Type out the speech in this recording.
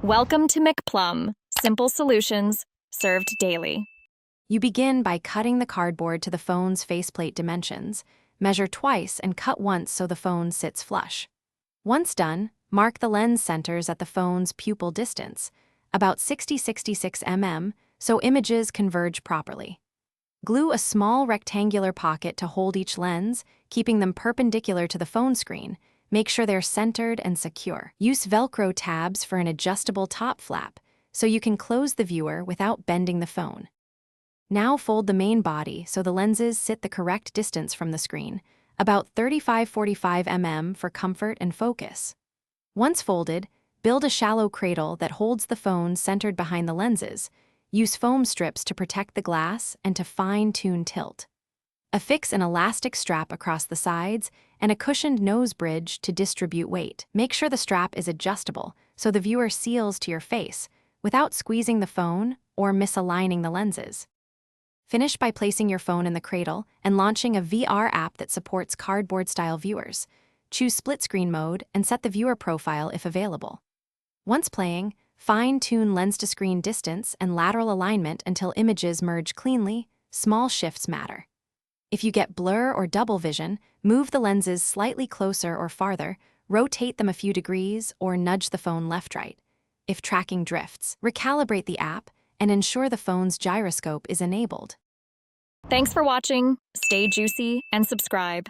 Welcome to McPlum, simple solutions served daily. You begin by cutting the cardboard to the phone's faceplate dimensions, measure twice and cut once so the phone sits flush. Once done, mark the lens centers at the phone's pupil distance, about 60-66 mm, so images converge properly. Glue a small rectangular pocket to hold each lens, keeping them perpendicular to the phone screen. Make sure they're centered and secure. Use Velcro tabs for an adjustable top flap, so you can close the viewer without bending the phone. Now fold the main body so the lenses sit the correct distance from the screen, about 35-45 mm for comfort and focus. Once folded, build a shallow cradle that holds the phone centered behind the lenses. Use foam strips to protect the glass and to fine-tune tilt. Affix an elastic strap across the sides and a cushioned nose bridge to distribute weight. Make sure the strap is adjustable so the viewer seals to your face without squeezing the phone or misaligning the lenses. Finish by placing your phone in the cradle and launching a VR app that supports cardboard-style viewers. Choose split-screen mode and set the viewer profile if available. Once playing, fine-tune lens-to-screen distance and lateral alignment until images merge cleanly. Small shifts matter. If you get blur or double vision, move the lenses slightly closer or farther, rotate them a few degrees, or nudge the phone left-right. If tracking drifts, recalibrate the app and ensure the phone's gyroscope is enabled. Thanks for watching. Stay juicy and subscribe.